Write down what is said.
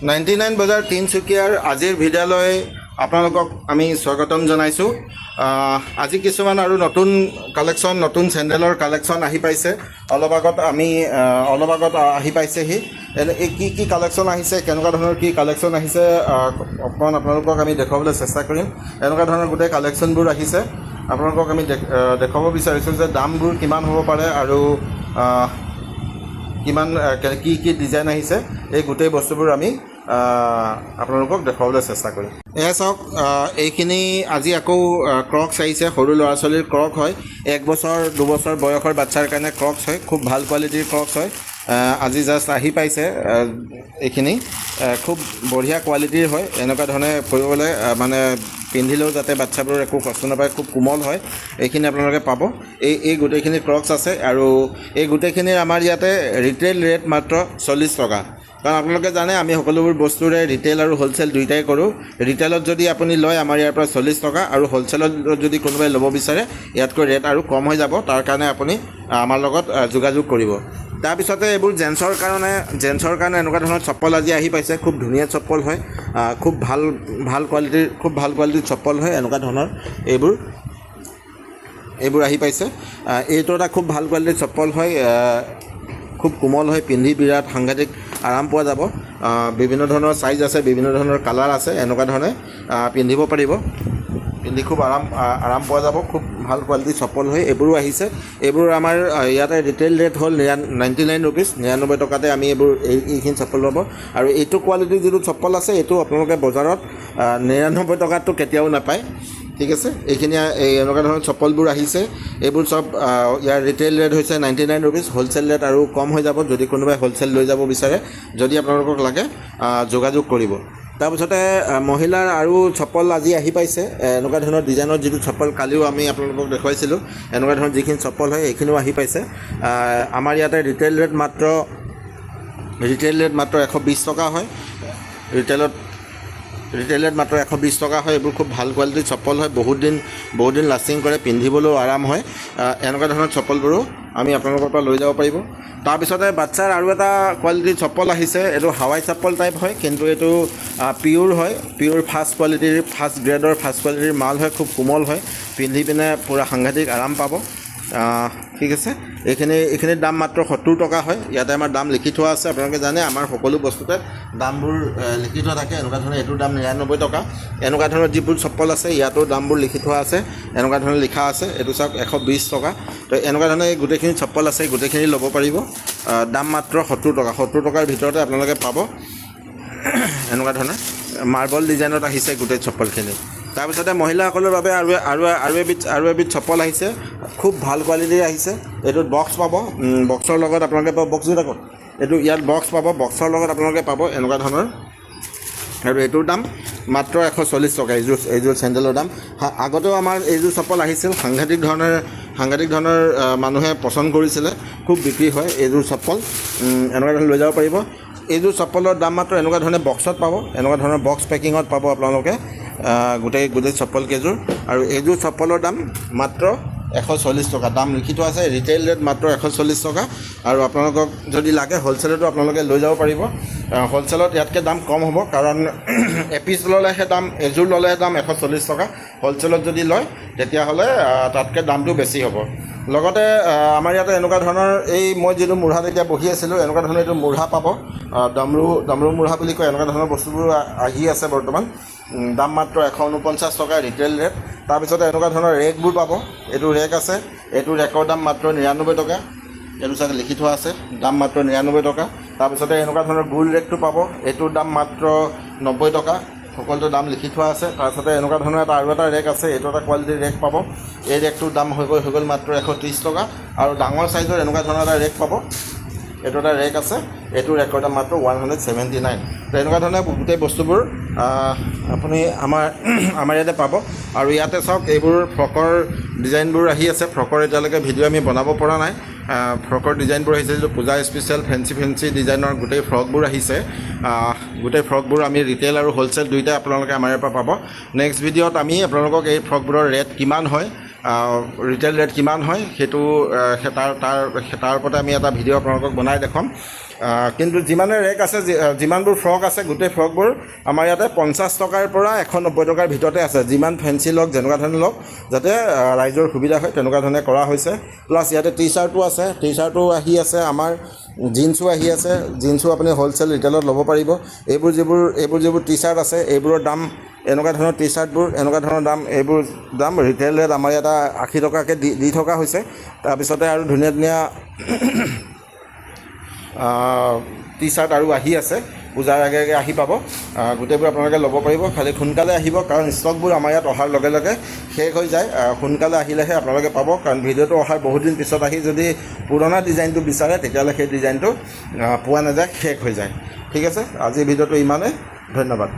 99 বজাৰ তিনিচুকীয়াৰ আজিৰ ভিডিঅ'লৈ আপোনালোকক আমি স্বাগতম জনাইছোঁ। আজি কিছুমান আৰু নতুন কালেকশ্যন, নতুন চেণ্ডেলৰ কালেকশ্যন আহি পাইছে। অলপ আগত আহি পাইছেহি। এই কি কালেকশ্যন আহিছে, কেনেকুৱা ধৰণৰ কি কালেকশ্যন আহিছে অকণমান আপোনালোকক আমি দেখুৱাবলৈ চেষ্টা কৰিম। এনেকুৱা ধৰণৰ গোটেই কালেকশ্যনবোৰ আহিছে। আপোনালোকক আমি দেখুৱাব বিচাৰিছোঁ যে দামবোৰ কিমান হ'ব পাৰে আৰু কিমান কি ডিজাইন আহিছে, এই গোটেই বস্তুবোৰ আমি আপোনালোকক দেখুৱাবলৈ চেষ্টা কৰিম। এয়া চাওক, এইখিনি আজি আকৌ ক্ৰক্স আহিছে। সৰু ল'ৰা ছোৱালীৰ ক্ৰক হয়, 1 বছৰ 2 বছৰ বয়সৰ বাচ্ছাৰ কাৰণে ক্ৰক্স হয়। খুব ভাল কোৱালিটিৰ ক্ৰক্স হয়। আজি জাষ্ট আহি পাইছে। এইখিনি খুব বঢ়িয়া কোৱালিটিৰ হয়। এনেকুৱা ধৰণে ফুৰিবলৈ মানে পিন্ধিলেও যাতে বাচ্ছাবোৰৰ একো কষ্ট নাপায়, খুব কোমল হয়। এইখিনি আপোনালোকে পাব। এই গোটেইখিনি ক্ৰক্স আছে আৰু এই গোটেইখিনিৰ আমাৰ ইয়াতে ৰিটেইল ৰেট মাত্ৰ 40 টকা। কাৰণ আপোনালোকে জানে আমি সকলোবোৰ বস্তুৰে ৰিটেইল আৰু হ'লচেল দুয়োটাই কৰোঁ। ৰিটেইলত যদি আপুনি লয় আমাৰ ইয়াৰ পৰা 40 টকা, আৰু হ'লচেলত যদি কোনোবাই ল'ব বিচাৰে ইয়াতকৈ ৰেট আৰু কম হৈ যাব। তাৰ কাৰণে আপুনি আমাৰ লগত যোগাযোগ কৰিব। তাৰপিছতে এইবোৰ জেন্টছৰ কাৰণে এনেকুৱা ধৰণৰ চপ্পল আজি আহি পাইছে। খুব ধুনীয়া চপ্পল হয়, খুব ভাল কোৱালিটিৰ চপ্পল হয়। এনেকুৱা ধৰণৰ এইবোৰ আহি পাইছে। এইটো এটা খুব ভাল কোৱালিটিৰ চপ্পল হয়, খুব কোমল হয়, পিন্ধি বিৰাট সাংঘাতিক আৰাম পোৱা যাব। বিভিন্ন ধৰণৰ চাইজ আছে, বিভিন্ন ধৰণৰ কালাৰ আছে। এনেকুৱা ধৰণে পিন্ধিব পাৰিব, পিন্ধি খুব আৰাম পোৱা যাব। খুব ভাল কোৱালিটিৰ চপ্পল হয়। এইবোৰো আহিছে। এইবোৰ আমাৰ ইয়াতে ৰিটেইল ৰেট হ'ল 99 ৰুপিজ। 99 টকাতে আমি এইখিনি চপ্পল পাব। আৰু এইটো কোৱালিটিৰ যিটো চপ্পল আছে, এইটো আপোনালোকে বজাৰত 99 টকাততো কেতিয়াও নাপায়। ঠিক আছে, এইখিনি এনেকুৱা ধৰণৰ চপ্পলবোৰ আহিছে। এইবোৰ চব ইয়াৰ ৰিটেইল ৰেট হৈছে 99 ৰুপিজ। হ'লচেল ৰেট আৰু কম হৈ যাব যদি কোনোবাই হ'লচেল লৈ যাব বিচাৰে। যদি আপোনালোকক লাগে যোগাযোগ কৰিব। তাৰপিছতে মহিলাৰ আৰু চপ্পল আজি আহি পাইছে। এনেকুৱা ধৰণৰ ডিজাইনৰ যিটো চপ্পল কালিও আমি আপোনালোকক দেখুৱাইছিলোঁ, এনেকুৱা ধৰণৰ যিখিনি চপ্পল হয় এইখিনিও আহি পাইছে। আমাৰ ইয়াতে ৰিটেইল ৰেট মাত্ৰ 120 টকা হয়। ৰিটেইলত মাত্ৰ 120 টকা হয়। এইবোৰ খুব ভাল কোৱালিটিৰ চপ্পল হয়। বহুত দিন লাষ্টিং কৰে, পিন্ধিবলৈও আৰাম হয়। এনেকুৱা ধৰণৰ চপ্পলবোৰো আমি আপোনালোকৰ পৰা লৈ যাব পাৰিব। তাৰপিছতে বাচ্ছাৰ আৰু এটা কোৱালিটিৰ চপ্পল আহিছে। এইটো হাৱাই চপ্পল টাইপ হয়, কিন্তু এইটো পিয়'ৰ হয়। পিয়'ৰ ফাৰ্ষ্ট কোৱালিটিৰ মাল হয়। খুব কোমল হয়, পিন্ধি পিনে পূৰা সাংঘাতিক আৰাম পাব। ঠিক আছে, এইখিনিৰ দাম মাত্ৰ 70 টকা হয়। ইয়াতে আমাৰ দাম লিখি থোৱা আছে। আপোনালোকে জানে আমাৰ সকলো বস্তুতে দামবোৰ লিখি থোৱা থাকে। এনেকুৱা ধৰণে এইটোৰ দাম 99 টকা। এনেকুৱা ধৰণৰ যিবোৰ চপ্পল আছে ইয়াতো দামবোৰ লিখি থোৱা আছে। এনেকুৱা ধৰণে লিখা আছে। এইটো চাওক 120 টকা। তো এনেকুৱা ধৰণে গোটেইখিনি চপ্পল আছে, গোটেইখিনি ল'ব পাৰিব। দাম মাত্ৰ 70 টকা। 70 টকাৰ ভিতৰতে আপোনালোকে পাব। এনেকুৱা ধৰণে মাৰ্বল ডিজাইনত আহিছে গোটেই চপ্পলখিনি। তাৰপিছতে মহিলাসকলৰ বাবে আৰু এবিধ চপ্পল আহিছে। খুব ভাল কোৱালিটিৰ আহিছে। এইটোত বক্স পাব। বক্সৰ লগত আপোনালোকে পাব, বক্স দুটা ক'ত, এইটো ইয়াত বক্স পাব। বক্সৰ লগত আপোনালোকে পাব এনেকুৱা ধৰণৰ। আৰু এইটোৰ দাম মাত্ৰ 140 টকা। এইযোৰ চেণ্ডেলৰ দাম। আগতেও আমাৰ এইযোৰ চপ্পল আহিছিল। সাংঘাতিক ধৰণৰ মানুহে পচন্দ কৰিছিলে। খুব বিক্ৰী হয় এইযোৰ চপ্পল। এনেকুৱা ধৰণে লৈ যাব পাৰিব। এইযোৰ চপ্পলৰ দাম মাত্ৰ এনেকুৱা ধৰণে বক্সত পাব। এনেকুৱা ধৰণৰ বক্স পেকিঙত পাব আপোনালোকে গোটেই চপ্পল কেইযোৰ। আৰু এইযোৰ চপ্পলৰ দাম মাত্ৰ 140 টকা। দাম লিখি থোৱা আছে। ৰিটেইল ৰেট মাত্ৰ 140 টকা। আৰু আপোনালোকক যদি লাগে হ'লচেলতো আপোনালোকে লৈ যাব পাৰিব। হ'লচেলত ইয়াতকৈ দাম কম হ'ব, কাৰণ এপিচ ল'লেহে দাম, এযোৰ ল'লেহে দাম 140 টকা। হ'লচেলত যদি লয় তেতিয়াহ'লে তাতকৈ দামটো বেছি হ'ব। লগতে আমাৰ ইয়াতে এনেকুৱা ধৰণৰ মই যিটো মুঢ়াত এতিয়া বহি আছিলোঁ, এনেকুৱা ধৰণৰ এইটো মুঢ়া পাব। ডামৰু মুঢ়া বুলি কয়। এনেকুৱা ধৰণৰ বস্তুবোৰ আহি আছে বৰ্তমান। দাম মাত্ৰ 149 টকা ৰিটেইল ৰেট। তাৰপিছতে এনেকুৱা ধৰণৰ ৰেকবোৰ পাব। এইটো ৰেক আছে। এইটো ৰেকৰ দাম মাত্ৰ 99 টকা। এইটো চাগে লিখি থোৱা আছে, দাম মাত্ৰ 99 টকা। তাৰপিছতে এনেকুৱা ধৰণৰ গোল ৰেকটো পাব। এইটোৰ দাম মাত্ৰ 90 টকা। সকলোটো দাম লিখি থোৱা আছে। তাৰপিছতে এনেকুৱা ধৰণৰ আৰু এটা ৰেক আছে। এইটো এটা কোৱালিটিৰ ৰেক পাব। এই ৰেকটোৰ দাম হৈ গ'ল মাত্ৰ 130 টকা। আৰু ডাঙৰ চাইজৰ এনেকুৱা ধৰণৰ এটা ৰেক পাব। এইটো এটা ৰেক আছে। এইটো ৰেকৰ দাম মাত্ৰ 179। তো এনেকুৱা ধৰণে গোটেই বস্তুবোৰ আপুনি আমাৰ ইয়াতে পাব। আৰু ইয়াতে চাওক, এইবোৰ ফ্ৰকৰ ডিজাইনবোৰ আহি আছে। ফ্ৰকৰ এতিয়ালৈকে ভিডিঅ' আমি বনাব পৰা নাই। ফ্ৰকৰ ডিজাইনবোৰ আহিছে, যিটো পূজা স্পেচিয়েল ফেঞ্চি ডিজাইনৰ গোটেই ফ্ৰকবোৰ আহিছে। গোটেই ফ্ৰকবোৰ আমি ৰিটেইল আৰু হ'লচেল দুয়োটাই আপোনালোকে আমাৰ ইয়াৰ পৰা পাব। নেক্সট ভিডিঅ'ত আমি আপোনালোকক এই ফ্ৰকবোৰৰ ৰেট কিমান হয়, ৰিটেইল ৰেট কিমান হয়, সেইটো তাৰ ওপৰতে আমি এটা ভিডিঅ' আপোনালোকক বনাই দেখুৱাম। কিন্তু যিমানে ৰেক আছে যিমানবোৰ ফ্ৰক আছে গোটেই ফ্ৰকবোৰ আমাৰ ইয়াতে 50 টকাৰ পৰা 190 টকাৰ ভিতৰতে আছে। যিমান ফেঞ্চি লওক যেনেকুৱা ধৰণে লওক যাতে ৰাইজৰ সুবিধা হয় তেনেকুৱা ধৰণে কৰা হৈছে। প্লাছ ইয়াতে টি চাৰ্টো আছে, টি চাৰ্টো আহি আছে, আমাৰ জিন্সো আহি আছে। জিন্সো আপুনি হ'লচেল ৰিটেইলত ল'ব পাৰিব। এইবোৰ যিবোৰ টি চাৰ্ট আছে এইবোৰৰ দাম এনেকুৱা ধৰণৰ টি চাৰ্টবোৰ এনেকুৱা ধৰণৰ দাম, এইবোৰ দাম ৰিটেইল ৰেট আমাৰ ইয়াত 80 টকাকৈ দি থকা হৈছে। তাৰপিছতে আৰু ধুনীয়া ধুনীয়া টি চাৰ্ট আৰু আহি আছে, পূজাৰ আগে আগে আহি পাব। গোটেইবোৰ আপোনালোকে ল'ব পাৰিব, খালি সোনকালে আহিব কাৰণ ষ্টকবোৰ আমাৰ ইয়াত অহাৰ লগে লগে শেষ হৈ যায়। সোনকালে আহিলেহে আপোনালোকে পাব, কাৰণ ভিডিঅ'টো অহাৰ বহুত দিন পিছত আহি যদি পুৰণা ডিজাইনটো বিচাৰে তেতিয়াহ'লে সেই ডিজাইনটো পোৱা নাযায়, শেষ হৈ যায়। ঠিক আছে, আজিৰ ভিডিঅ'টো ইমানেই, ধন্যবাদ।